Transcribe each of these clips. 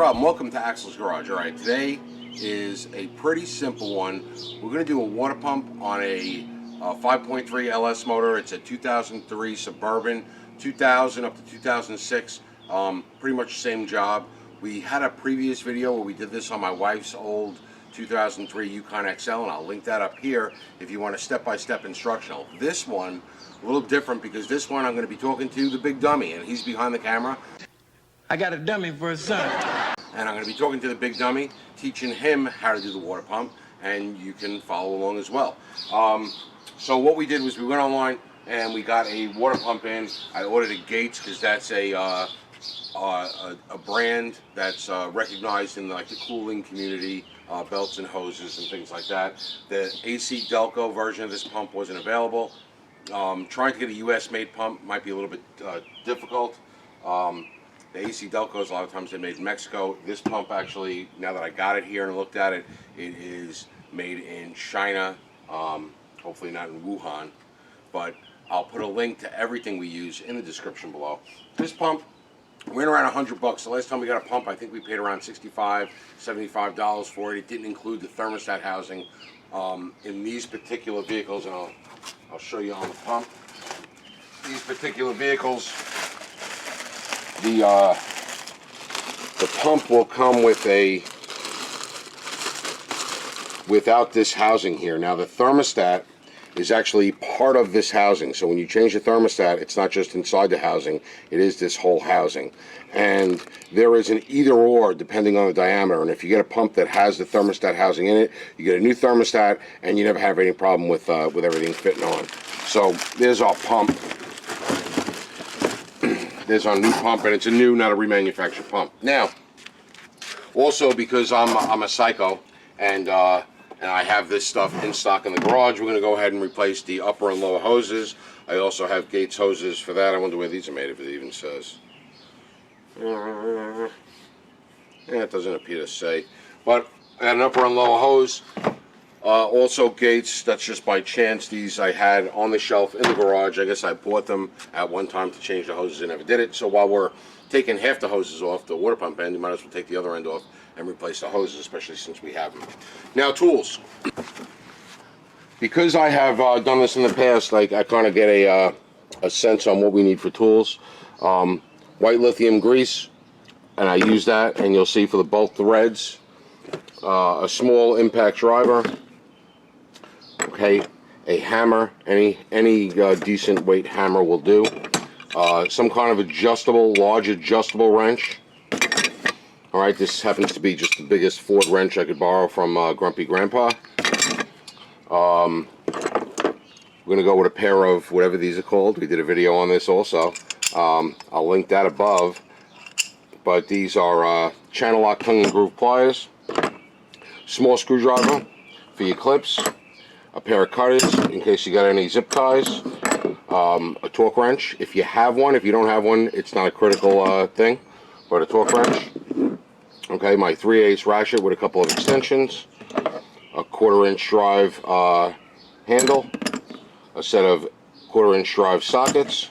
Rob, and welcome to Axel's Garage. Alright, today is a pretty simple one. We're going to do a water pump on a 5.3 LS motor. It's a 2003 Suburban, 2000 up to 2006. Pretty much the same job. We had a previous video where we did this on my wife's old 2003 Yukon XL, and I'll link that up here if you want a step-by-step instructional. This one, a little different because this one I'm going to be talking to the big dummy, and he's behind the camera. I got a dummy for a son. And I'm going to be talking to the big dummy, teaching him how to do the water pump, and you can follow along as well. So what we did was we went online and we got a water pump in. I ordered a Gates because that's a brand that's recognized in like the cooling community, belts and hoses and things like that. The AC Delco version of this pump wasn't available. Trying to get a US made pump might be a little bit difficult. The AC Delcos, a lot of times they're made in Mexico. This pump actually, now that I got it here and looked at it, it is made in China, hopefully not in Wuhan, but I'll put a link to everything we use in the description below. This pump went around $100. The last time we got a pump, I think we paid around $65, $75 for it. It didn't include the thermostat housing. In these particular vehicles, and I'll show you on the pump, these particular vehicles, the pump will come with without this housing here. Now the thermostat is actually part of this housing, so when you change the thermostat, it's not just inside the housing, it is this whole housing. And there is an either or depending on the diameter, and if you get a pump that has the thermostat housing in it, you get a new thermostat and you never have any problem with everything fitting on. So there's our pump. There's our new pump, and it's a new, not a remanufactured pump. Now, also because I'm a psycho, and I have this stuff in stock in the garage, we're going to go ahead and replace the upper and lower hoses. I also have Gates hoses for that. I wonder where these are made, if it even says. Yeah, it doesn't appear to say. But I got an upper and lower hose. Also Gates, that's just by chance. These I had on the shelf in the garage. I guess I bought them at one time to change the hoses and never did it. So while we're taking half the hoses off the water pump end, you might as well take the other end off and replace the hoses, especially since we have them. Now tools. Because I have done this in the past, like I kind of get a sense on what we need for tools. White lithium grease, and I use that, and you'll see for the bolt threads. A small impact driver. Okay, a hammer, any decent weight hammer will do. Some kind of adjustable, large adjustable wrench. All right, this happens to be just the biggest Ford wrench I could borrow from Grumpy Grandpa. We're gonna go with a pair of whatever these are called. We did a video on this also. I'll link that above. But these are channel lock tongue and groove pliers. Small screwdriver for your clips, a pair of cutters in case you got any zip ties, a torque wrench if you have one. If you don't have one, it's not a critical thing, but a torque wrench. Okay, my 3/8 ratchet with a couple of extensions, a 1/4 inch drive handle, a set of 1/4 inch drive sockets,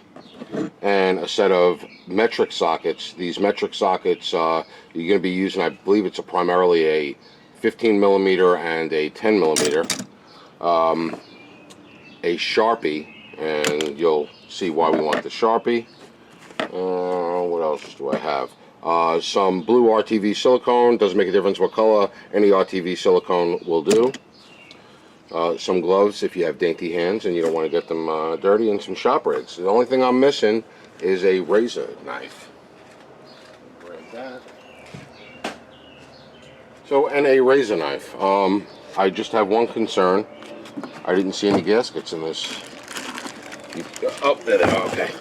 and a set of metric sockets. These metric sockets you're going to be using, I believe it's primarily a 15 millimeter and a 10 millimeter, a Sharpie, and you'll see why we want the Sharpie. What else do I have? Some blue RTV silicone. Doesn't make a difference what color, any RTV silicone will do. Some gloves if you have dainty hands and you don't want to get them dirty, and some shop rags. The only thing I'm missing is a razor knife. Grab that. So, and a razor knife. I just have one concern. I didn't see any gaskets in this. Oh, there they are, okay.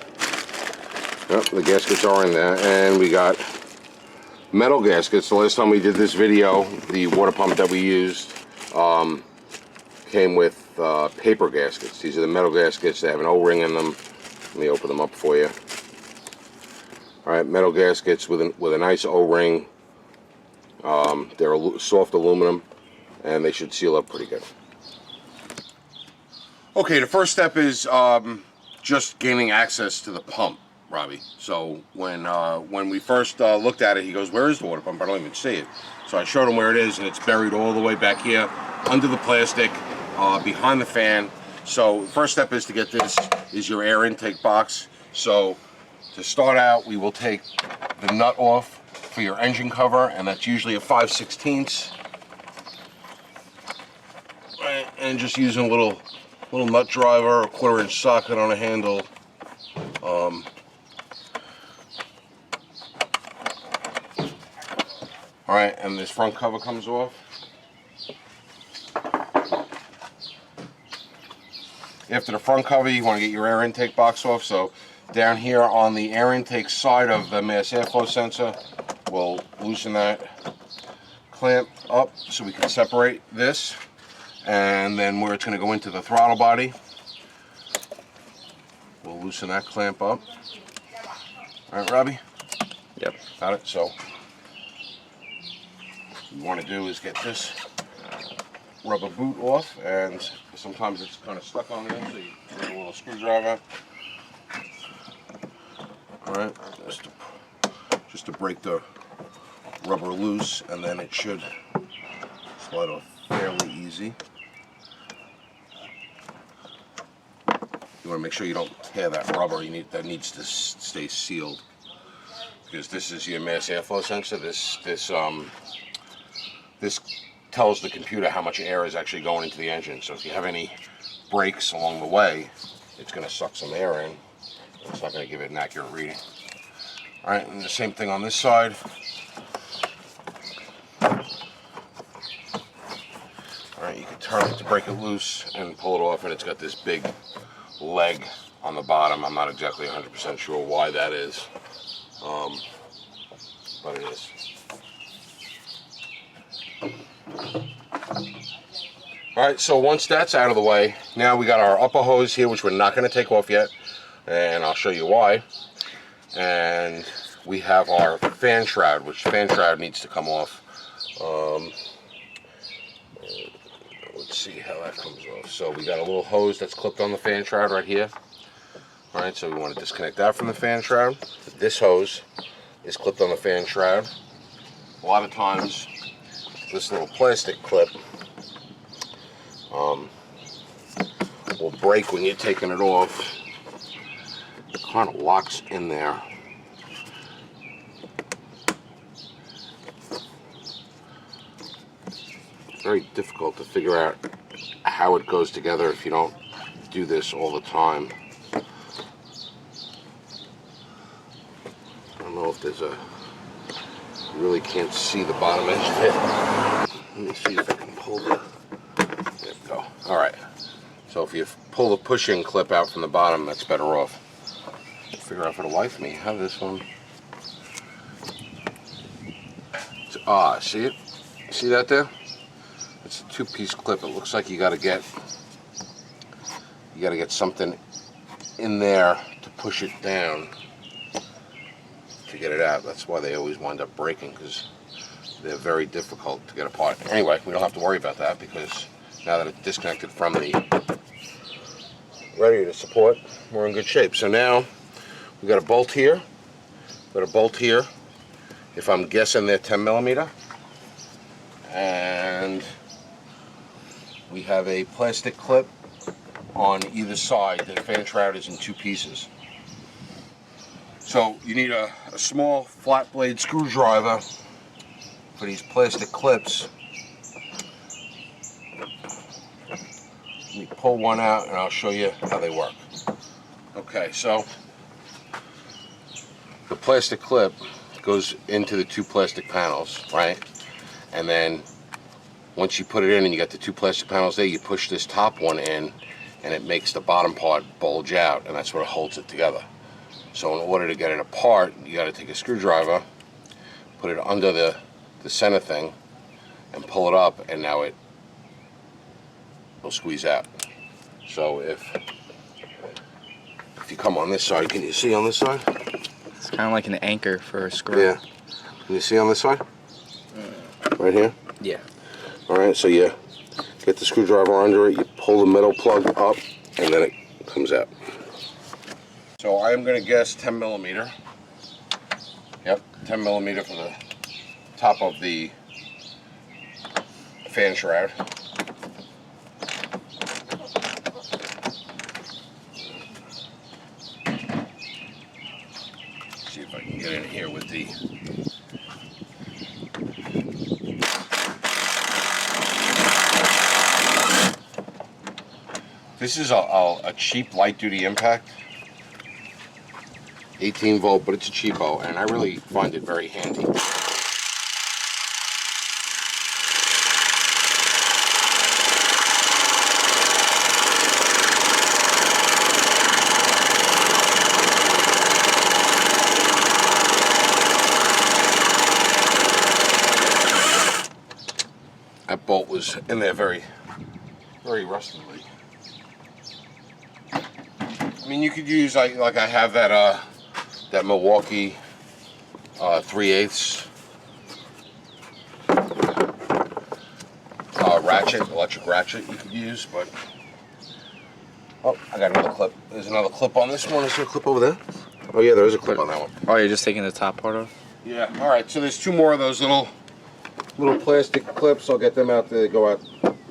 Yep, the gaskets are in there, and we got metal gaskets. The last time we did this video, the water pump that we used came with paper gaskets. These are the metal gaskets. They have an O-ring in them. Let me open them up for you. Alright, metal gaskets with a nice O-ring. They're soft aluminum, and they should seal up pretty good. Okay, the first step is just gaining access to the pump. Robbie. So when we first looked at it, he goes, "Where is the water pump? I don't even see it." So I showed him where it is, and it's buried all the way back here under the plastic, behind the fan. So the first step is to get this is your air intake box. So to start out, we will take the nut off for your engine cover, and that's usually a 5/16. And just using a little nut driver, a 1/4-inch socket on a handle. All right, and this front cover comes off. After the front cover, you want to get your air intake box off. So down here on the air intake side of the mass airflow sensor, we'll loosen that clamp up so we can separate this. And then where it's going to go into the throttle body, we'll loosen that clamp up. All right, Robbie? Yep. Got it? So what you want to do is get this rubber boot off, and sometimes it's kind of stuck on there, so you get a little screwdriver. All right, just to break the rubber loose, and then it should slide off fairly easy. You want to make sure you don't tear that rubber. That needs to stay sealed, because this is your mass airflow sensor. This tells the computer how much air is actually going into the engine. So if you have any breaks along the way, it's going to suck some air in. It's not going to give it an accurate reading. All right, and the same thing on this side. All right, you can turn it to break it loose and pull it off, and it's got this big leg on the bottom. I'm not exactly 100% sure why that is, but it is. Alright, so once that's out of the way, now we got our upper hose here, which we're not going to take off yet, and I'll show you why. And we have our fan shroud, which fan shroud needs to come off. Let's see how that comes off. So we got a little hose that's clipped on the fan shroud right here. Alright, so we want to disconnect that from the fan shroud. This hose is clipped on the fan shroud. A lot of times, this little plastic clip will break when you're taking it off. It kind of locks in there. Very difficult to figure out how it goes together if you don't do this all the time. I don't know if there's a... You really can't see the bottom edge of it. Let me see if I can pull the... There we go. Alright. So if you pull the push-in clip out from the bottom, that's better off. Figure out for the life of me how this one... see it? See that there? It's a two-piece clip. It looks like you gotta get something in there to push it down to get it out. That's why they always wind up breaking, because they're very difficult to get apart. Anyway, we don't have to worry about that, because now that it's disconnected from the ready to support, we're in good shape. So now we got a bolt here. Got a bolt here. If I'm guessing, they're 10mm, and we have a plastic clip on either side. The fan shroud is in two pieces. So you need a small flat blade screwdriver for these plastic clips. Let me pull one out and I'll show you how they work. Okay, so the plastic clip goes into the two plastic panels, right? And then once you put it in and you got the two plastic panels there, you push this top one in and it makes the bottom part bulge out, and that's what holds it together. So in order to get it apart, you got to take a screwdriver, put it under the center thing, and pull it up, and now it will squeeze out. So if you come on this side, can you see on this side? It's kind of like an anchor for a screw. Yeah. Can you see on this side? Right here? Yeah. Alright, so you get the screwdriver under it, you pull the metal plug up, and then it comes out. So I am going to guess 10 millimeter. Yep, 10 millimeter for the top of the fan shroud. See if I can get in here with the This is a cheap light duty impact. 18 volt, but it's a cheapo, and I really find it very handy. That bolt was in there very rustily. I mean, you could use like I have that that Milwaukee 3/8 ratchet, electric ratchet you could use, but oh, I got another clip. There's another clip on this one. Is there a clip over there? Oh yeah, there is a clip on that one. Oh, you're just taking the top part off? Yeah. All right. So there's two more of those little plastic clips. I'll get them out. They go out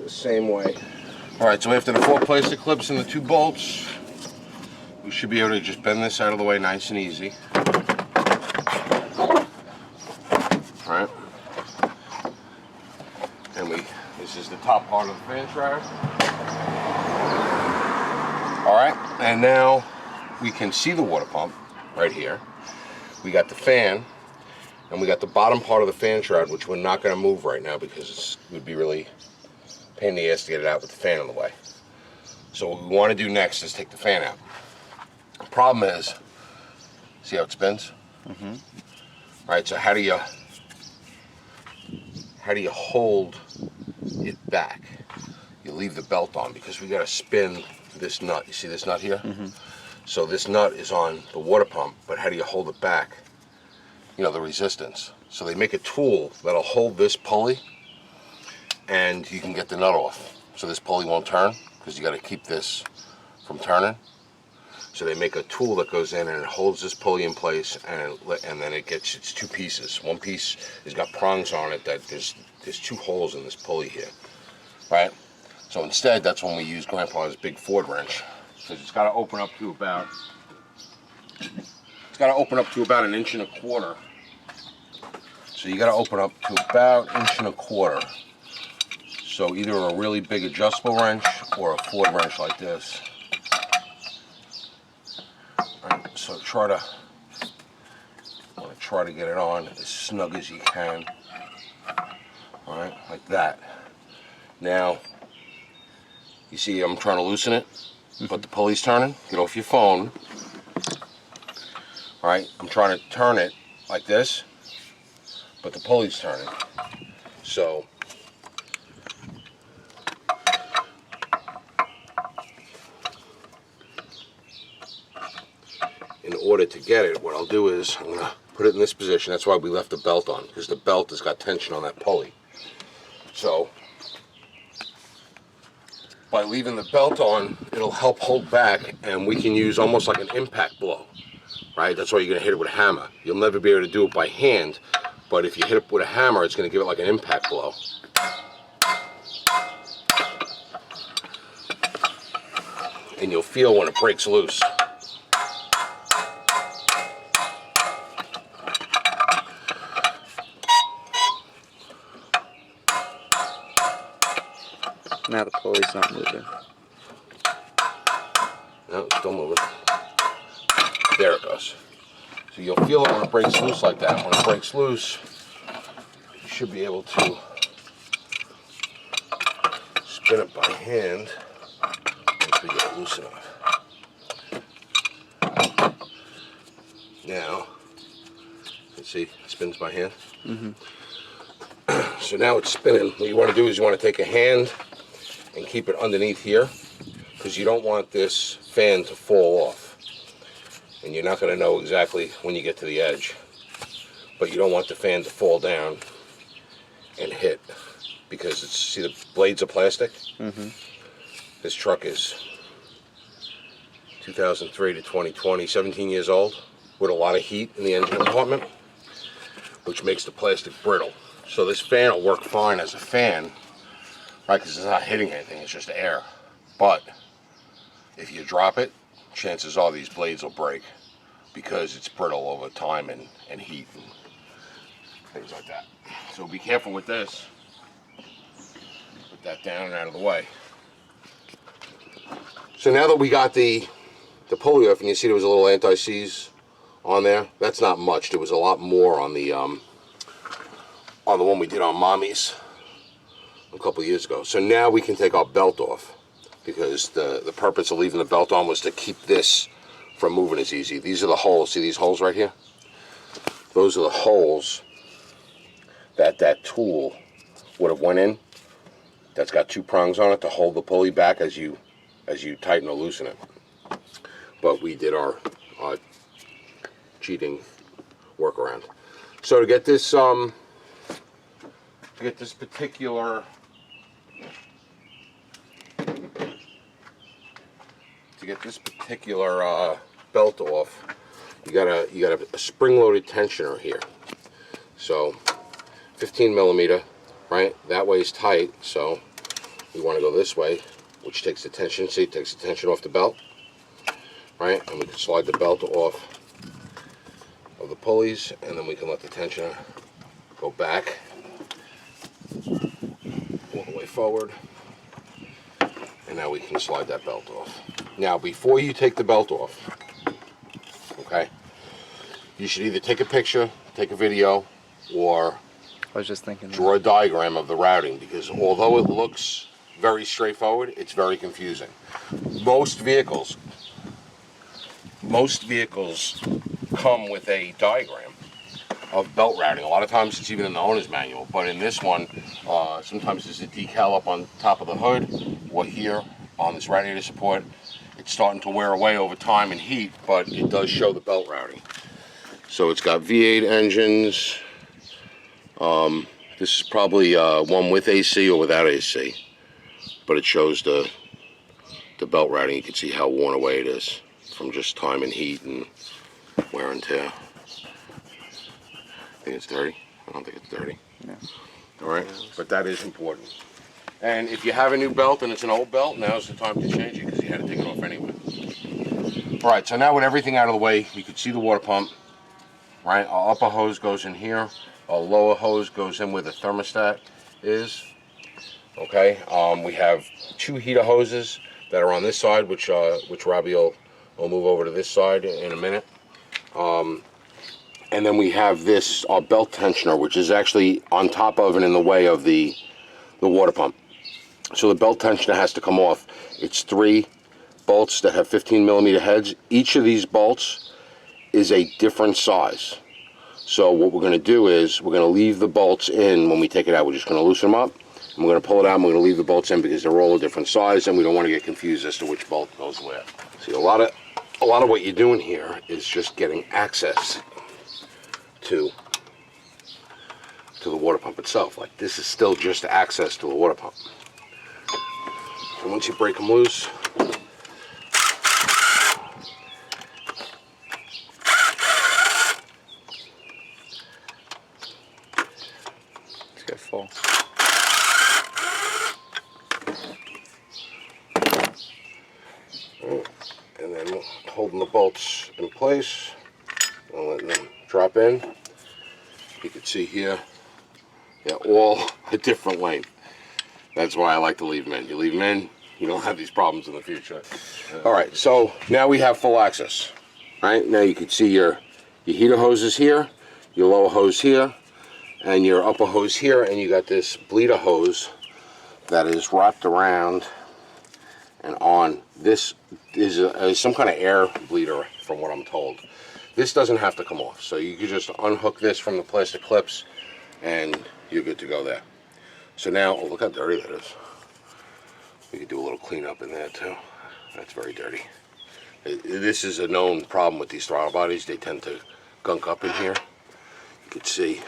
the same way. All right. So after the 4 plastic clips and the 2 bolts, we should be able to just bend this out of the way nice and easy. All right. And this is the top part of the fan shroud. All right. And now we can see the water pump right here. We got the fan, and we got the bottom part of the fan shroud, which we're not going to move right now because it would be really a pain in the ass to get it out with the fan in the way. So what we want to do next is take the fan out. The problem is, see how it spins? Mm-hmm. All right, so how do you hold it back? You leave the belt on because we got to spin this nut. You see this nut here? Mm-hmm. So this nut is on the water pump, but how do you hold it back? You know, the resistance. So they make a tool that'll hold this pulley, and you can get the nut off. So this pulley won't turn because you got to keep this from turning. So they make a tool that goes in and it holds this pulley in place, and then it's 2 pieces. One piece has got prongs on it that there's 2 holes in this pulley here, right? So instead, that's when we use Grandpa's big Ford wrench, because it's got to open up to about 1.25 inches. So you got to open up to about 1.25 inches. So either a really big adjustable wrench or a Ford wrench like this. So try to get it on as snug as you can. All right, like that. Now, you see I'm trying to loosen it, but the pulley's turning. Get off your phone. All right, I'm trying to turn it like this, but the pulley's turning. So, in order to get it, what I'll do is I'm going to put it in this position. That's why we left the belt on, because the belt has got tension on that pulley. So by leaving the belt on, it'll help hold back, and we can use almost like an impact blow, right? That's why you're going to hit it with a hammer. You'll never be able to do it by hand, but if you hit it with a hammer, it's going to give it like an impact blow. And you'll feel when it breaks loose. Now the pulley's not moving. No, it's still moving. There it goes. So you'll feel it when it breaks loose like that. When it breaks loose, you should be able to spin it by hand once we get it loose enough. Now, let's see, it spins by hand. Mm-hmm. So now it's spinning. What you want to do is you want to take a hand and keep it underneath here, because you don't want this fan to fall off. And you're not going to know exactly when you get to the edge. But you don't want the fan to fall down and hit, because see the blades of plastic? Mm-hmm. This truck is 2003 to 2020, 17 years old, with a lot of heat in the engine compartment, which makes the plastic brittle. So this fan will work fine as a fan, right, because it's not hitting anything, it's just air. But if you drop it, chances are these blades will break because it's brittle over time and heat and things like that. So be careful with this. Put that down and out of the way. So now that we got the pulley off, and you see there was a little anti-seize on there, that's not much. There was a lot more on the one we did on Mommy's a couple years ago. So now we can take our belt off, because the purpose of leaving the belt on was to keep this from moving as easy. These are the holes. See these holes right here? Those are the holes that tool would have went in. That's got two prongs on it to hold the pulley back as you tighten or loosen it. But we did our cheating workaround. So to get this particular belt off, you got a spring-loaded tensioner here. So 15 millimeter, right? That way is tight, so we want to go this way, which takes the tension. See, it takes the tension off the belt, right? And we can slide the belt off of the pulleys, and then we can let the tensioner go back all the way forward, and now we can slide that belt off. Now, before you take the belt off, okay, you should either take a picture, take a video, or I was just thinking draw a diagram of the routing, because although it looks very straightforward, it's very confusing. Most vehicles come with a diagram of belt routing. A lot of times it's even in the owner's manual, but in this one, sometimes there's a decal up on top of the hood or here on this radiator support. It's starting to wear away over time and heat, but it does show the belt routing. So it's got V8 engines. This is probably one with AC or without AC, but it shows the belt routing. You can see how worn away it is from just time and heat and wear and tear. I think it's dirty. I don't think it's dirty. No. All right, but that is important. And if you have a new belt and it's an old belt, now's the time to change it, because you had to take it off anyway. All right, so now with everything out of the way, you can see the water pump, right? Our upper hose goes in here. Our lower hose goes in where the thermostat is. Okay, we have two heater hoses that are on this side, which Robbie will move over to this side in a minute. And then we have this belt tensioner, which is actually on top of and in the way of the water pump. So the belt tensioner has to come off. It's 3 bolts that have 15 millimeter heads. Each of these bolts is a different size. So what we're going to do is we're going to leave the bolts in when we take it out. We're just going to loosen them up, and we're going to pull it out, and we're going to leave the bolts in because they're all a different size, and we don't want to get confused as to which bolt goes where. See, a lot of what you're doing here is just getting access to the water pump itself. Like, this is still just access to the water pump. And once you break them loose, it's gonna fall. and then holding the bolts in place and letting them drop in. You can see here, they're all a different length. That's why I like to leave them in. You leave them in, you don't have these problems in the future. All right, so now we have full access. Right now you can see your heater hoses here, your lower hose here, and your upper hose here, and you got this bleeder hose that is wrapped around and on. This is some kind of air bleeder, from what I'm told. This doesn't have to come off, so you can just unhook this from the plastic clips and you're good to go there. So now, oh, look how dirty that is. We could do a little cleanup in there too. That's very dirty. This is a known problem with these throttle bodies. They tend to gunk up in here. You can see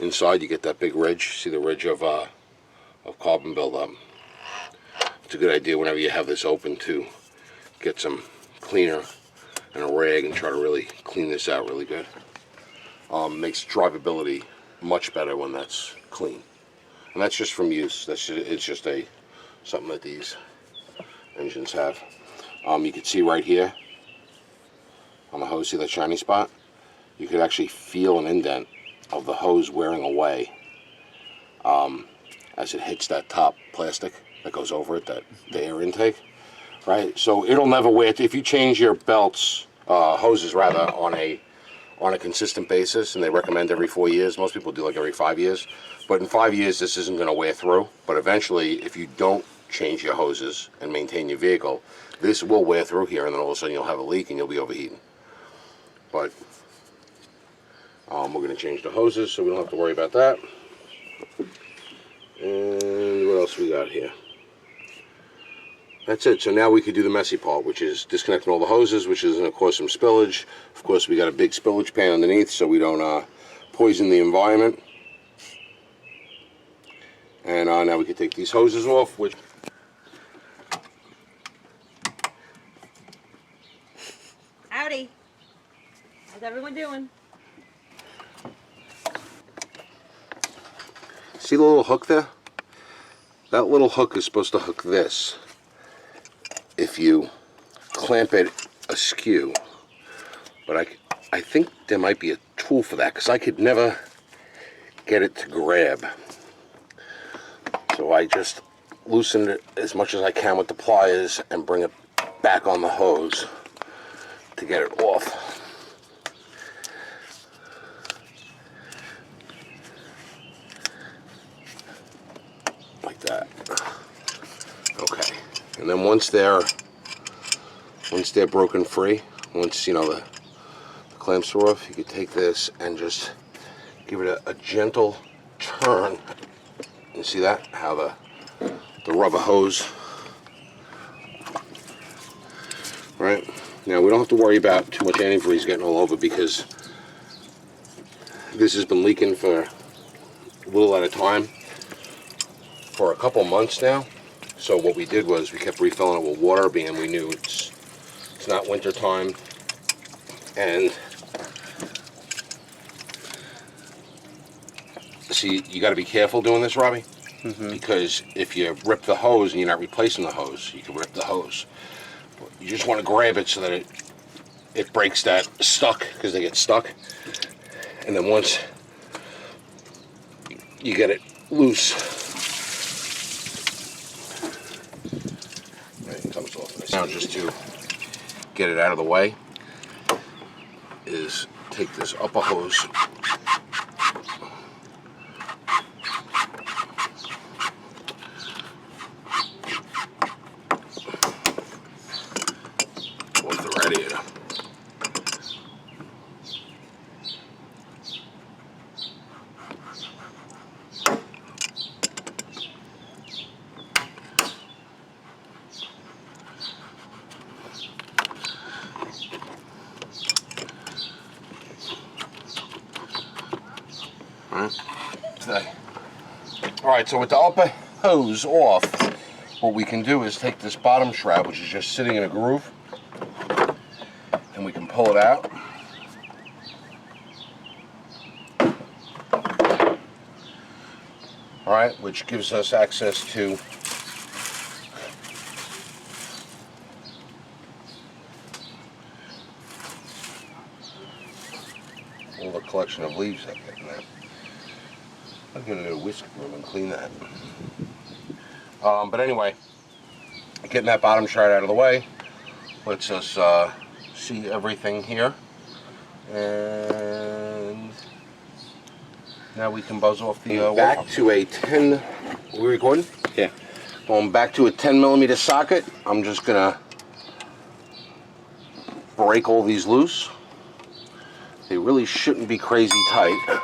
inside you get that big ridge. See the ridge of carbon buildup. It's a good idea whenever you have this open to get some cleaner and a rag and try to really clean this out really good. Makes drivability much better when that's clean. And that's just from use. It's just something that these engines have. You can see right here on the hose, see that shiny spot? You could actually feel an indent of the hose wearing away as it hits that top plastic that goes over it, the air intake, right? So it'll never wear. If you change your belts, hoses rather, on a consistent basis, and they recommend every 4 years. Most people do like every 5 years. But in 5 years, this isn't going to wear through. But eventually, if you don't change your hoses and maintain your vehicle, this will wear through here, and then all of a sudden you'll have a leak and you'll be overheating. But we're going to change the hoses so we don't have to worry about that. And what else we got here? That's it. So now we could do the messy part, which is disconnecting all the hoses, which is going to cause some spillage. Of course, we got a big spillage pan underneath so we don't poison the environment. And now we can take these hoses off, which... Howdy. How's everyone doing? See the little hook there? That little hook is supposed to hook this if you clamp it askew. But I think there might be a tool for that, because I could never get it to grab. So I just loosen it as much as I can with the pliers and bring it back on the hose to get it off. Like that. Okay. And then once they're broken free, once you know the clamps are off, you can take this and just give it a gentle turn. You see that? How the rubber hose. Right? Now we don't have to worry about too much antifreeze getting all over, because this has been leaking for a little at a time for a couple months now. So what we did was we kept refilling it with water, being we knew it's not winter time. And see, you got to be careful doing this, Robbie, because if you rip the hose and you're not replacing the hose, you can rip the hose. You just want to grab it so that it breaks that stuck, because they get stuck. And then once you get it loose, it comes off. Now, just to get it out of the way, is take this upper hose, off the radiator. Alright, so with the upper hose off, what we can do is take this bottom shroud, which is just sitting in a groove, and we can pull it out. Alright, which gives us access to all the collection of leaves that get in there. I'm going to do a whisk broom and clean that. But anyway, getting that bottom shroud out of the way lets us see everything here. And now we can buzz off the back to a 10. Are we recording? Yeah. Going back to a 10mm socket. I'm just going to break all these loose. They really shouldn't be crazy tight.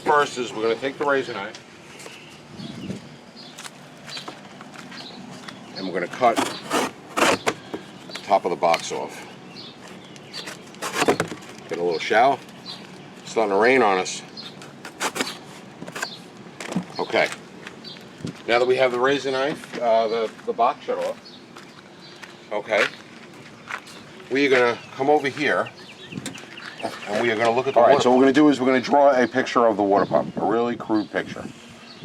First is we're going to take the razor knife and we're going to cut the top of the box off. Get a little shower. It's starting to rain on us. Okay. Now that we have the razor knife, the box shut off. Okay. We are gonna come over here, and we are gonna look at the. All right. So what we're gonna do is we're gonna draw a picture of the water pump, a really crude picture.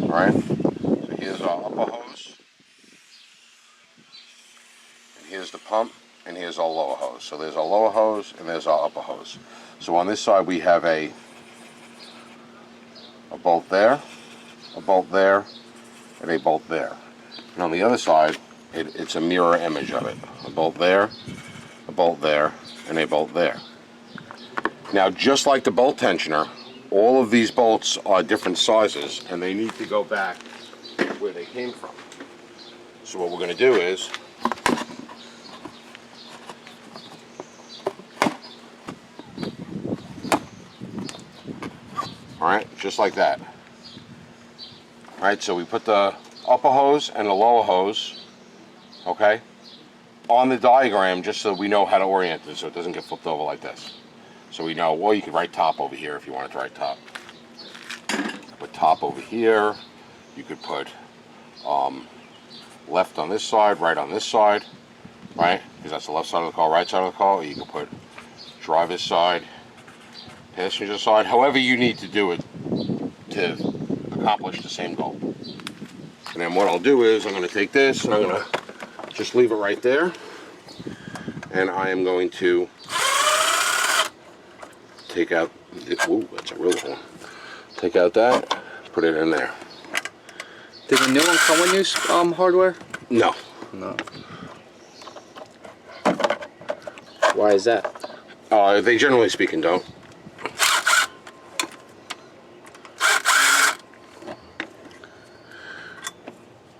All right. So here's our upper hose, and here's the pump, and here's our lower hose. So there's our lower hose, and there's our upper hose. So on this side we have a bolt there, a bolt there, and a bolt there. And on the other side, it's a mirror image of it. A bolt there, a bolt there, and a bolt there. Now, just like the bolt tensioner, all of these bolts are different sizes, and they need to go back where they came from. So what we're going to do is, all right, just like that. All right, so we put the upper hose and the lower hose, okay, on the diagram just so we know how to orient it so it doesn't get flipped over like this. So we know, well, you could write top over here if you wanted to write top. Put top over here. You could put left on this side, right on this side, right? Because that's the left side of the car, right side of the car. Or you can put driver's side, passenger side, however you need to do it to accomplish the same goal. And then what I'll do is I'm going to take this and I'm going to just leave it right there, and I am going to take out, ooh, that's a real one. Take out that, put it in there. Did the new one come with new hardware? No. No. Why is that? They generally speaking don't.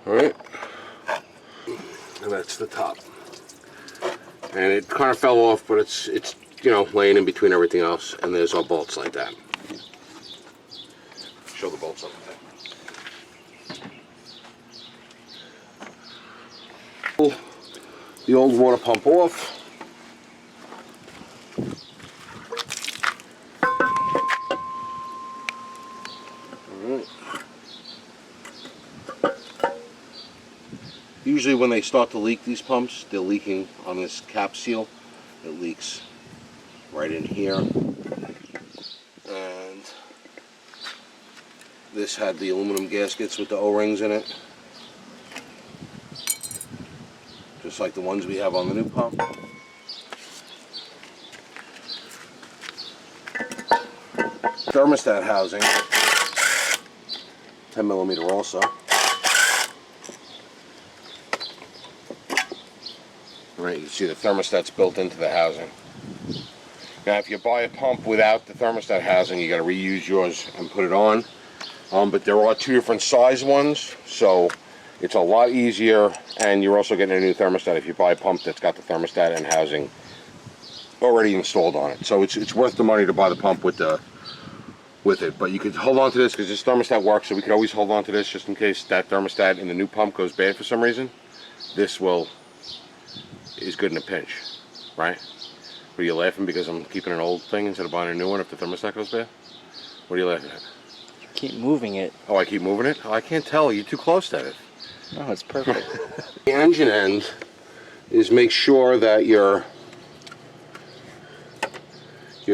Alright. And that's the top. And it kind of fell off, but it's you know, laying in between everything else, and there's our bolts like that. Show the bolts up there. Pull the old water pump off. Alright. Usually when they start to leak, these pumps, they're leaking on this cap seal. It leaks right in here. And this had the aluminum gaskets with the O-rings in it. Just like the ones we have on the new pump. Thermostat housing, 10mm also. Right, you can see the thermostat's built into the housing. Now, if you buy a pump without the thermostat housing, you got to reuse yours and put it on. But there are two different size ones, so it's a lot easier, and you're also getting a new thermostat if you buy a pump that's got the thermostat and housing already installed on it. So it's worth the money to buy the pump with it. But you could hold on to this because this thermostat works, so we could always hold on to this just in case that thermostat in the new pump goes bad for some reason. This is good in a pinch, right? What, are you laughing because I'm keeping an old thing instead of buying a new one if the thermostat goes bad? What are you laughing at? Keep moving it. Oh, I keep moving it? Oh, I can't tell. You're too close to it. No, it's perfect. The engine end is make sure that your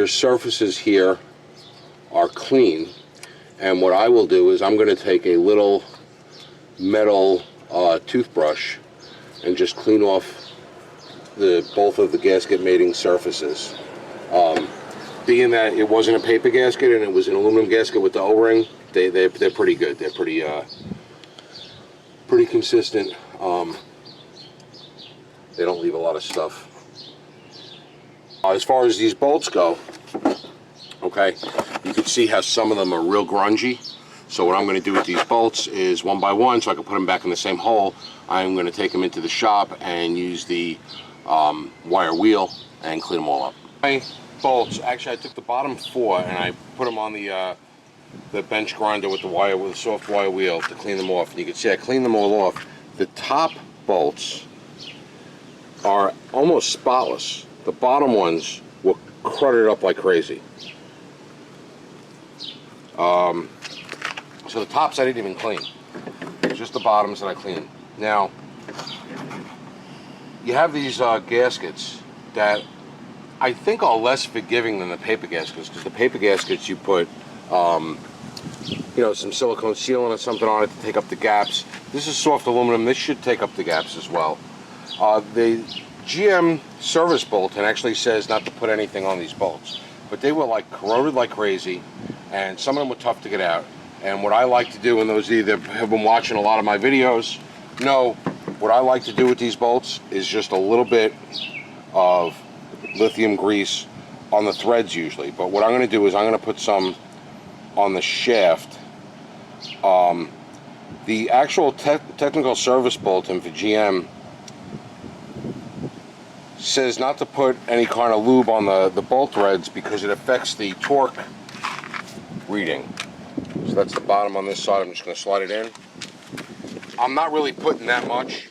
surfaces here are clean. And what I will do is I'm going to take a little metal toothbrush and just clean off both of the gasket mating surfaces. Being that it wasn't a paper gasket and it was an aluminum gasket with the O-ring, they're pretty good. They're pretty consistent. They don't leave a lot of stuff. As far as these bolts go, okay, you can see how some of them are real grungy. So what I'm going to do with these bolts is one by one, so I can put them back in the same hole. I'm going to take them into the shop and use the wire wheel and clean them all up. My bolts, actually I took the bottom 4 and I put them on the bench grinder with the soft wire wheel to clean them off. And you can see I cleaned them all off. The top bolts are almost spotless. The bottom ones were crudted up like crazy. So the tops I didn't even clean. Just the bottoms that I cleaned. Now, you have these gaskets that I think are less forgiving than the paper gaskets, because the paper gaskets you put, you know, some silicone sealant or something on it to take up the gaps. This is soft aluminum. This should take up the gaps as well. The GM service bulletin actually says not to put anything on these bolts, but they were like corroded like crazy, and some of them were tough to get out. And what I like to do, and those either have been watching a lot of my videos, know what I like to do with these bolts is just a little bit of lithium grease on the threads usually. But what I'm going to do is I'm going to put some on the shaft. The actual technical service bulletin for GM says not to put any kind of lube on the bolt threads because it affects the torque reading. So that's the bottom on this side. I'm just going to slide it in. I'm not really putting that much.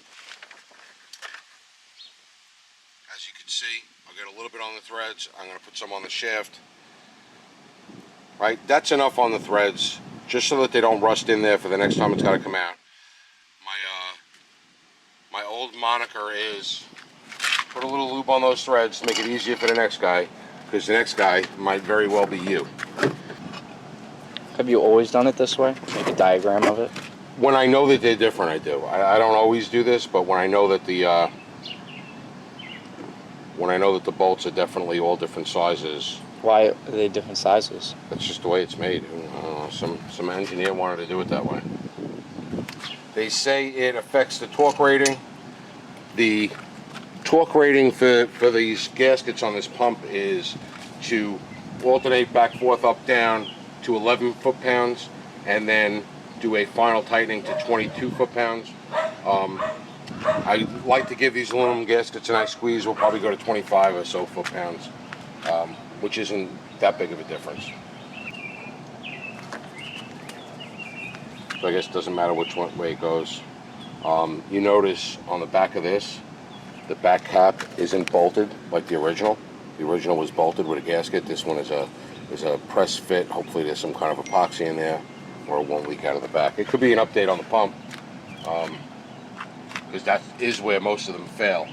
As you can see, I'll get a little bit on the threads. I'm going to put some on the shaft. Right, that's enough on the threads, just so that they don't rust in there for the next time it's got to come out. My old moniker is put a little lube on those threads to make it easier for the next guy, because the next guy might very well be you. Have you always done it this way? Make a diagram of it? When I know that they're different, I do. I don't always do this, but when I know that the bolts are definitely all different sizes. Why are they different sizes? That's just the way it's made. Some engineer wanted to do it that way. They say it affects the torque rating. The torque rating for these gaskets on this pump is to alternate back, forth, up, down to 11 foot-pounds, and then do a final tightening to 22 foot-pounds. I like to give these aluminum gaskets a nice squeeze. We'll probably go to 25 or so foot-pounds, which isn't that big of a difference. So I guess it doesn't matter which way it goes. You notice on the back of this, the back cap isn't bolted like the original. The original was bolted with a gasket. This one is a press fit. Hopefully there's some kind of epoxy in there, or it won't leak out of the back. It could be an update on the pump, because that is where most of them fail.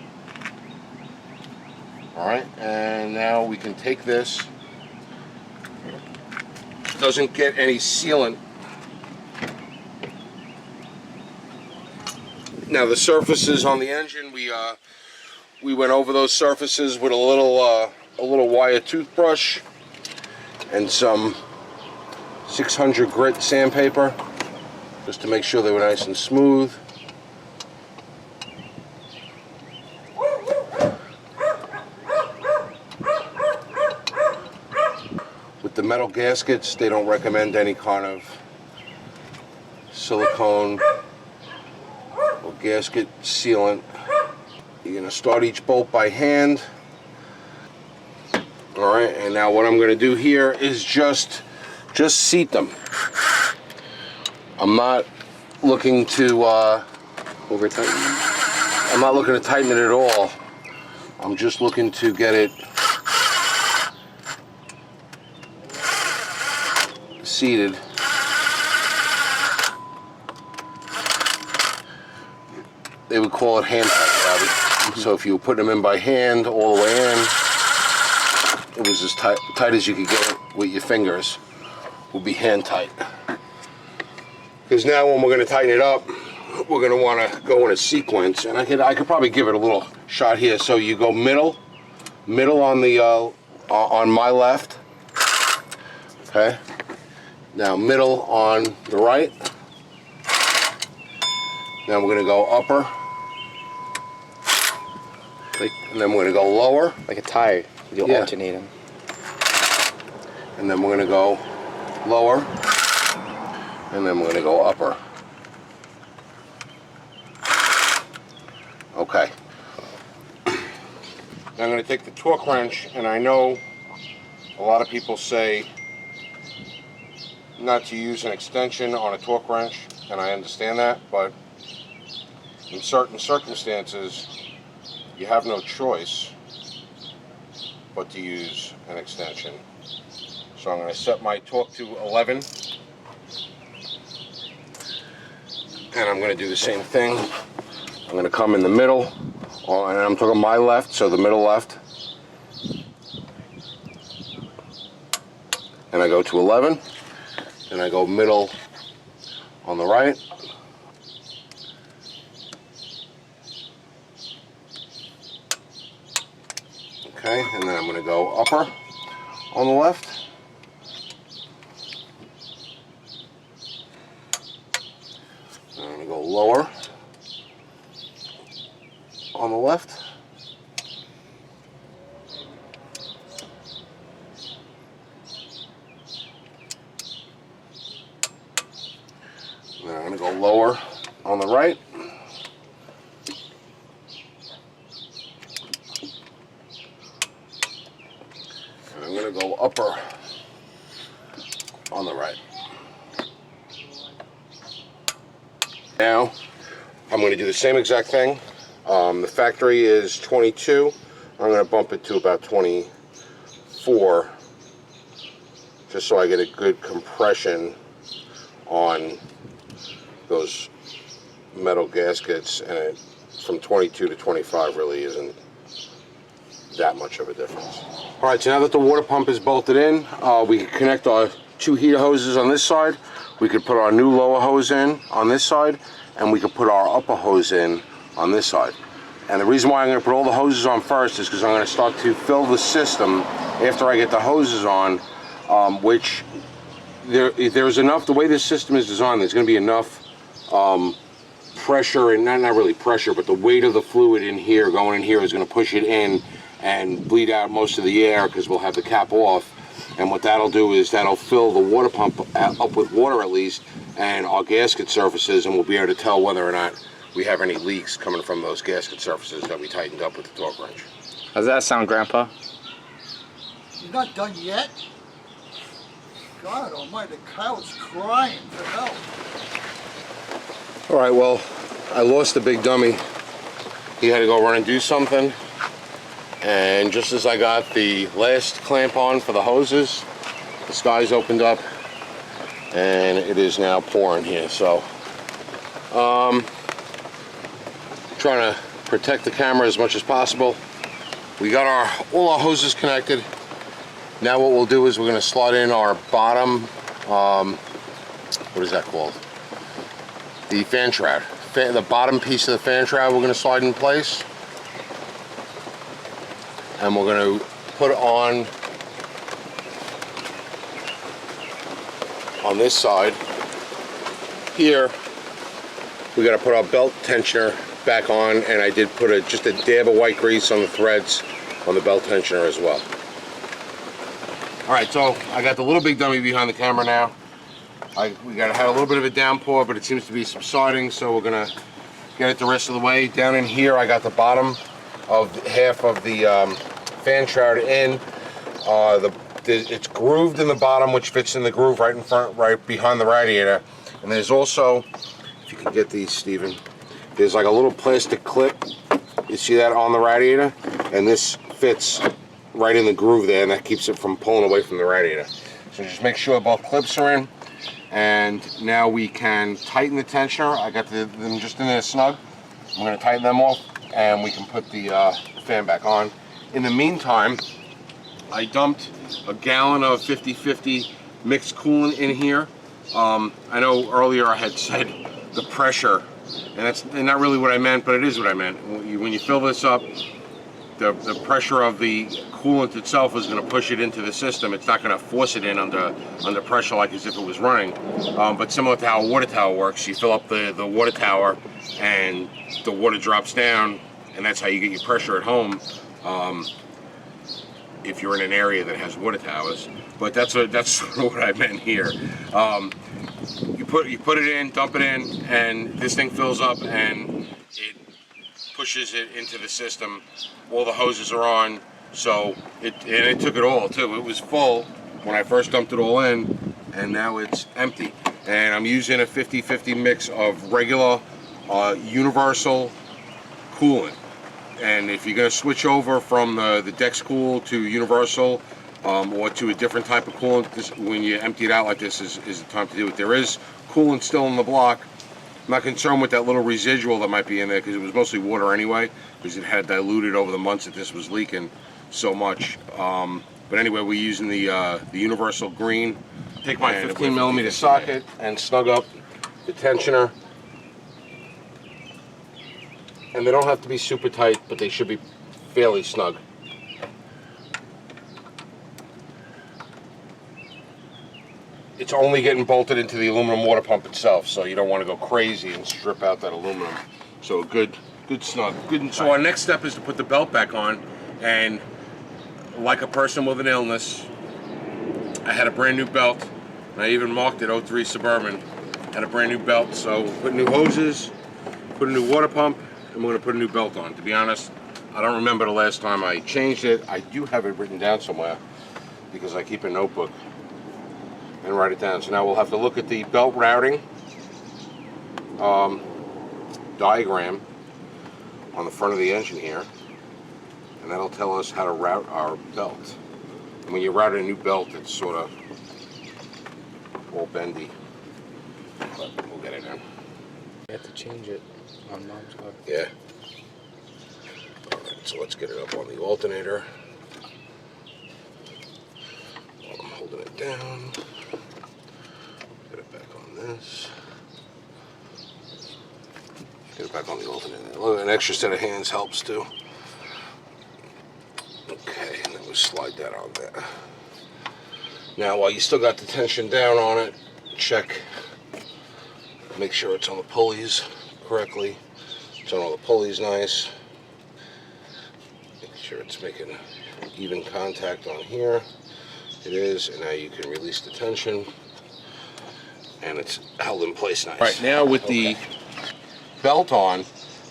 All right, and now we can take this. Doesn't get any sealant. Now the surfaces on the engine, we went over those surfaces with a little wire toothbrush and some 600 grit sandpaper, just to make sure they were nice and smooth. With the metal gaskets, they don't recommend any kind of silicone or gasket sealant. You're going to start each bolt by hand. All right, and now what I'm going to do here is just seat them. I'm not looking to Over tighten? I'm not looking to tighten it at all. I'm just looking to get it seated. They would call it hand tight, Robbie. So if you were putting them in by hand all the way in, it was as tight as you could get it with your fingers. Would be hand tight. Because now when we're going to tighten it up, we're going to want to go in a sequence, and I could probably give it a little shot here. So you go middle on the on my left. Okay. Now middle on the right. Now we're going to go upper, and then we're going to go lower. Like a tire, you'll alternate them. And then we're going to go lower, and then we're going to go upper. Okay. Now I'm going to take the torque wrench, and I know a lot of people say not to use an extension on a torque wrench, and I understand that, but in certain circumstances, you have no choice but to use an extension. So I'm going to set my torque to 11. And I'm going to do the same thing. I'm going to come in the middle, and I'm talking my left, so the middle left. And I go to 11, and I go middle on the right. Okay, and then I'm going to go upper on the left. And I'm going to go lower on the left. And I'm going to go lower on the right. And I'm going to go upper on the right. Now, I'm going to do the same exact thing. The factory is 22. I'm going to bump it to about 24, just so I get a good compression on those metal gaskets, and it, from 22 to 25 really isn't that much of a difference. All right, so now that the water pump is bolted in, we can connect our 2 heater hoses on this side. We could put our new lower hose in on this side, and we could put our upper hose in on this side. And the reason why I'm going to put all the hoses on first is because I'm going to start to fill the system after I get the hoses on, which there's enough, the way this system is designed, there's going to be enough pressure, and not really pressure, but the weight of the fluid in here, going in here, is going to push it in and bleed out most of the air, because we'll have the cap off. And what that'll do is that'll fill the water pump up with water at least, and our gasket surfaces, and we'll be able to tell whether or not we have any leaks coming from those gasket surfaces that we tightened up with the torque wrench. How's that sound, Grandpa? You're not done yet? God almighty, the cow's crying for help. All right, well, I lost the big dummy. He had to go run and do something. And just as I got the last clamp on for the hoses, the skies opened up, and it is now pouring here. So, trying to protect the camera as much as possible. We got all our hoses connected. Now what we'll do is we're going to slot in our bottom, what is that called? The fan shroud. The bottom piece of the fan shroud we're going to slide in place. And we're going to put on this side here. We got to put our belt tensioner back on, and I did put just a dab of white grease on the threads on the belt tensioner as well. All right, so I got the little big dummy behind the camera now. We had a little bit of a downpour, but it seems to be subsiding, so we're gonna get it the rest of the way. Down in here, I got the bottom of half of the fan shroud in. It's grooved in the bottom, which fits in the groove right in front, right behind the radiator. And there's also, if you can get these, Steven, there's like a little plastic clip. You see that on the radiator? And this fits right in the groove there, and that keeps it from pulling away from the radiator. So just make sure both clips are in. And now we can tighten the tensioner. I got them just in there snug. I'm going to tighten them off, and we can put the fan back on. In the meantime, I dumped a gallon of 50-50 mixed coolant in here. I know earlier I had said the pressure, and that's not really what I meant, but it is what I meant. When you fill this up, the pressure of the coolant itself is going to push it into the system. It's not going to force it in under pressure like as if it was running. But similar to how a water tower works, you fill up the water tower and the water drops down, and that's how you get your pressure at home if you're in an area that has water towers. But that's sort of what I meant here. You put it in, dump it in, and this thing fills up and it pushes it into the system. All the hoses are on, so it took it all too. It was full when I first dumped it all in, and now it's empty. And I'm using a 50-50 mix of regular universal coolant. And if you're going to switch over from the Dex Cool to universal or to a different type of coolant, when you empty it out like this is the time to do it. There is coolant still in the block, I'm not concerned with that little residual that might be in there because it was mostly water anyway, because it had diluted over the months that this was leaking so much. But anyway, we're using the universal green. Take my 15 millimeter socket and snug up the tensioner. And they don't have to be super tight, but they should be fairly snug. It's only getting bolted into the aluminum water pump itself, so you don't want to go crazy and strip out that aluminum. So good snug, good and tight. So our next step is to put the belt back on, and like a person with an illness, I had a brand new belt, and I even marked it 03 Suburban, had a brand new belt. So we'll put new hoses, put a new water pump, and we're gonna put a new belt on. To be honest, I don't remember the last time I changed it. I do have it written down somewhere because I keep a notebook and write it down. So now we'll have to look at the belt routing diagram on the front of the engine here, and that'll tell us how to route our belt. And when you route a new belt, it's sort of all bendy, but we'll get it in. You have to change it on Mom's car. Yeah. All right, so let's get it up on the alternator. While I'm holding it down. Get it back on this. Get it back on the alternator. Look, an extra set of hands helps too. Okay, and then we slide that on there. Now, while you still got the tension down on it, check. Make sure it's on the pulleys correctly. It's on all the pulleys nice. Make sure it's making even contact on here. It is, and now you can release the tension. And it's held in place nice. All right, now with the belt on,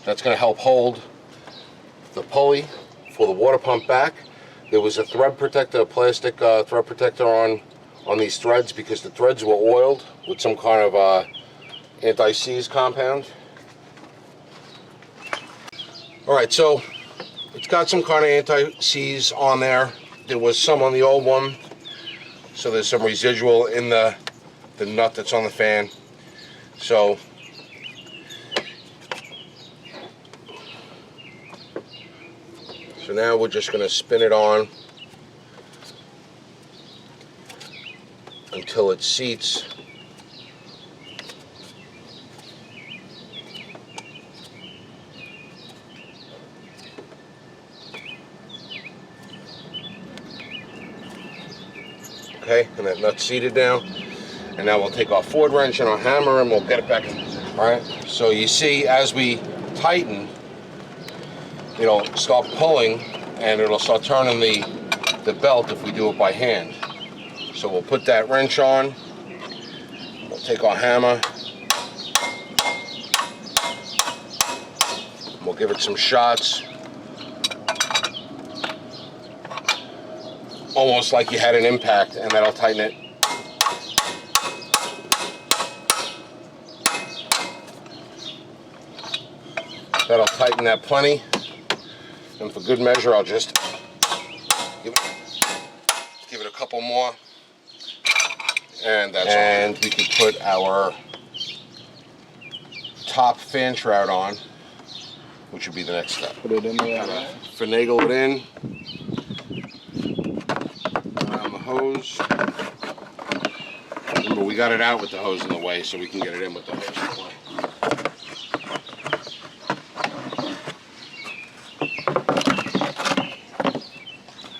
that's going to help hold the pulley for the water pump back. There was a thread protector, a plastic thread protector on these threads because the threads were oiled with some kind of anti-seize compound. All right, so it's got some kind of anti-seize on there. There was some on the old one, so there's some residual in the nut that's on the fan. So now we're just going to spin it on until it seats. Okay, and that nut's seated down. And now we'll take our Ford wrench and our hammer and we'll get it back in. All right, so you see as we tighten, it'll start pulling and it'll start turning the belt if we do it by hand. So we'll put that wrench on, we'll take our hammer, we'll give it some shots, almost like you had an impact, and that'll tighten it. That'll tighten that plenty. And for good measure, I'll just give it a couple more. And that's all. And we could put our top fan shroud on, which would be the next step. Put it in there. Finagle it in. Around the hose. Remember, we got it out with the hose in the way, so we can get it in with the hose in the way.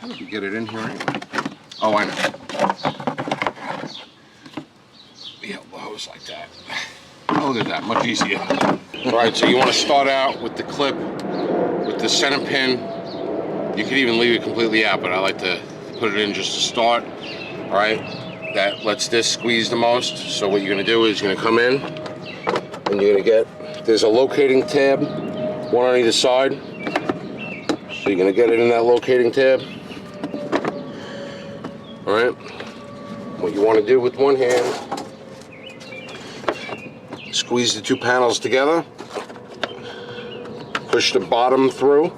How did we get it in here anyway? Oh, I know. We held the hose like that. Oh, look at that, much easier. All right, so you want to start out with the clip, with the center pin. You could even leave it completely out, but I like to put it in just to start. All right, that lets this squeeze the most. So what you're gonna do is you're gonna come in and you're gonna get, there's a locating tab, one on either side. So you're gonna get it in that locating tab. All right, what you wanna do with one hand, squeeze the two panels together, push the bottom through,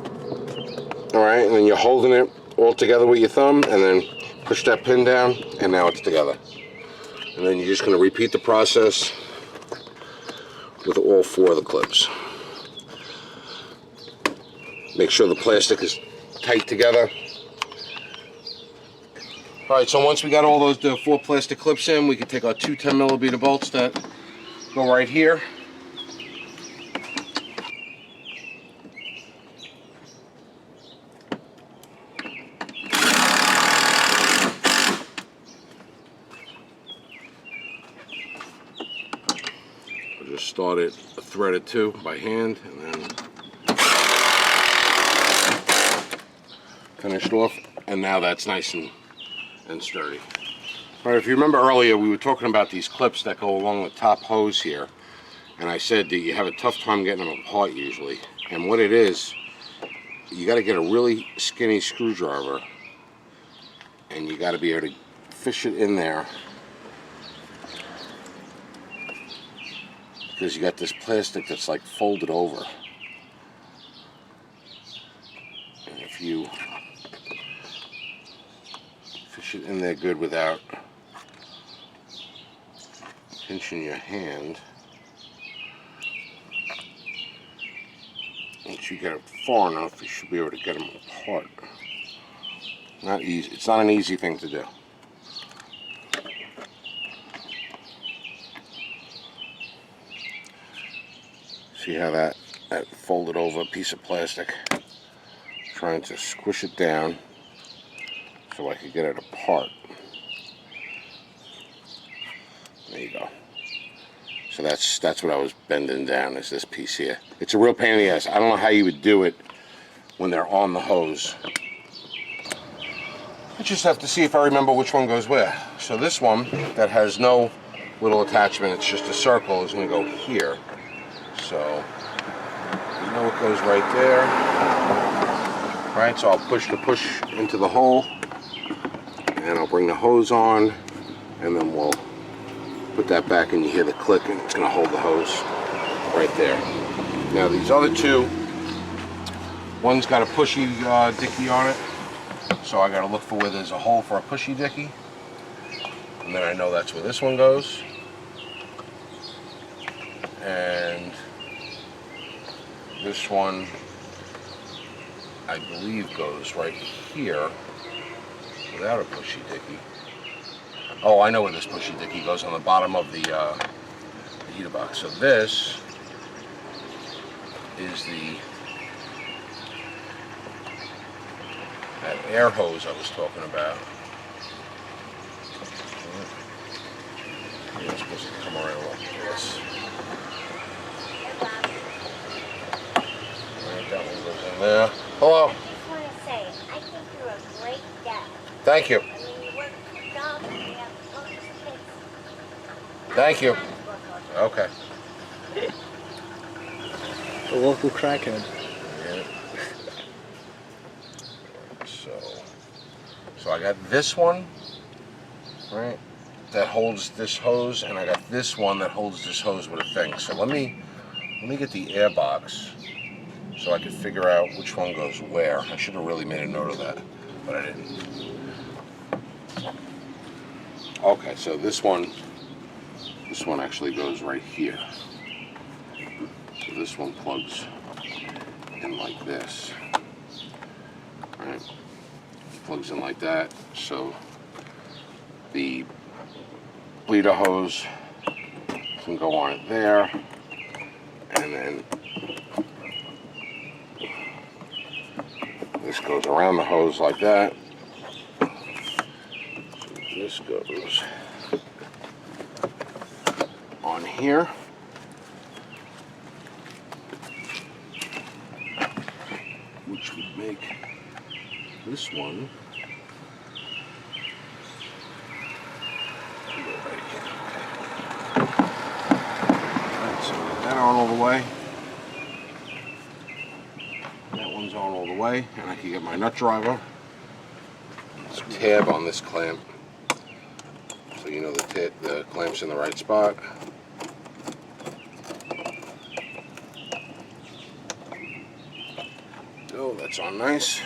all right, and then you're holding it all together with your thumb, and then push that pin down, and now it's together. And then you're just going to repeat the process with all 4 of the clips. Make sure the plastic is tight together. Alright, so once we got all those 4 plastic clips in, we can take our 2 10mm bolts that go right here. I'll just start it threaded too by hand and then finished off, and now that's nice and sturdy. All right, if you remember earlier, we were talking about these clips that go along the top hose here, and I said that you have a tough time getting them apart usually. And what it is, you got to get a really skinny screwdriver, and you got to be able to fish it in there, because you got this plastic that's like folded over. And if you fish it in there good without pinching your hand, once you get it far enough, you should be able to get them apart. Not easy. It's not an easy thing to do. See how that folded over piece of plastic? Trying to squish it down so I could get it apart. There you go. So that's what I was bending down, is this piece here. It's a real pain in the ass. I don't know how you would do it when they're on the hose. I just have to see if I remember which one goes where. So this one that has no little attachment, it's just a circle, is going to go here. So you know it goes right there. Right, so I'll push into the hole, and I'll bring the hose on, and then we'll put that back, and you hear the click, and it's going to hold the hose right there. Now these other 2, one's got a pushy dicky on it, so I got to look for where there's a hole for a pushy dicky, and then I know that's where this one goes. And this one, I believe, goes right here without a pushy dicky. Oh, I know where this pushy dicky goes, on the bottom of the heater box. So this is that air hose I was talking about. It's supposed to come right along this. Right, that one goes in there. Hello. I just want to say, I think you're a great dad. Thank you. I mean, you work 2 jobs and you have lots of kids. Thank you. Time to work on it. Okay. The local crackhead. Yeah. So I got this one, right, that holds this hose, and I got this one that holds this hose with a thing. So let me get the air box so I can figure out which one goes where. I should have really made a note of that, but I didn't. Okay, so this one actually goes right here. So this one plugs in like this. Right? Plugs in like that. So the bleeder hose can go on it there, and then this goes around the hose like that. So this goes on here. Which would make this one go right here. Alright, so get that on all the way. That one's on all the way, and I can get my nut driver. There's a tab on this clamp, so you know the clamp's in the right spot. Oh, that's on nice.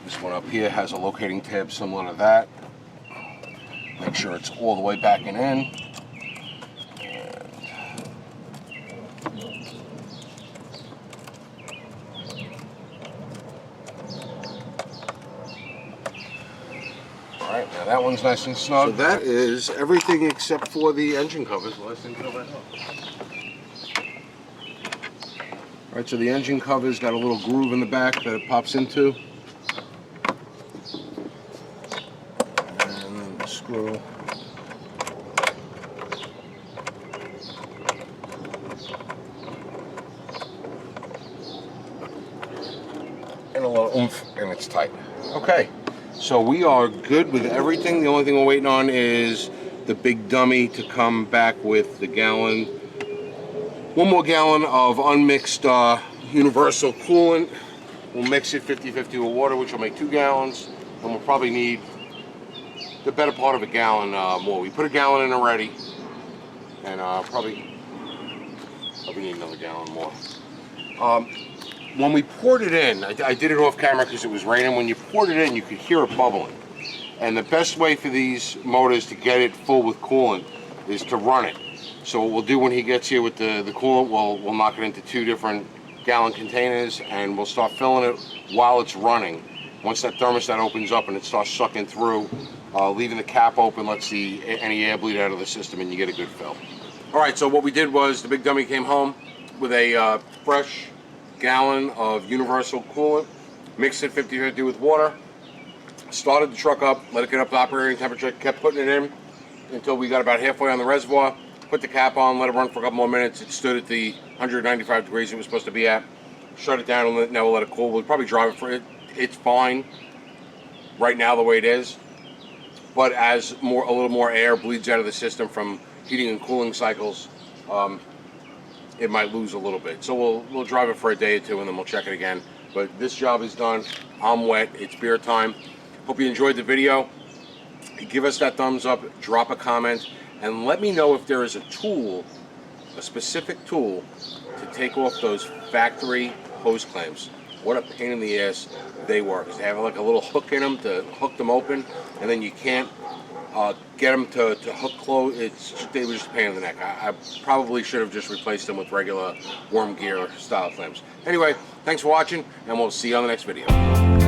This one up here has a locating tab similar to that. Make sure it's all the way back and in. Alright, now that one's nice and snug. So that is everything except for the engine covers. Last thing to that up. Alright, so the engine cover's got a little groove in the back that it pops into. And then the screw. And a little oomph, and it's tight. Okay. So we are good with everything. The only thing we're waiting on is the big dummy to come back with the gallon. One more gallon of unmixed universal coolant. We'll mix it 50-50 with water, which will make 2 gallons. And we'll probably need the better part of a gallon more. We put a gallon in already. And probably need another gallon more. When we poured it in, I did it off camera because it was raining. When you poured it in, you could hear it bubbling. And the best way for these motors to get it full with coolant is to run it. So what we'll do when he gets here with the coolant, we'll knock it into 2 different gallon containers and we'll start filling it while it's running. Once that thermostat opens up and it starts sucking through, leaving the cap open lets any air bleed out of the system and you get a good fill. Alright, so what we did was the big dummy came home with a fresh gallon of universal coolant, mixed it 50-50 with water, started the truck up, let it get up to operating temperature, kept putting it in until we got about halfway on the reservoir, put the cap on, let it run for a couple more minutes. It stood at the 195 degrees it was supposed to be at. Shut it down and now we'll let it cool. We'll probably drive it for it. It's fine right now the way it is, but as a little more air bleeds out of the system from heating and cooling cycles, it might lose a little bit. So we'll drive it for a day or 2 and then we'll check it again. But this job is done. I'm wet. It's beer time. Hope you enjoyed the video. Give us that thumbs up, drop a comment, and let me know if there is a tool, a specific tool, to take off those factory hose clamps. What a pain in the ass they were, because they have like a little hook in them to hook them open, and then you can't get them to hook close. They were just a pain in the neck. I probably should have just replaced them with regular worm gear style clamps. Anyway, thanks for watching, and we'll see you on the next video.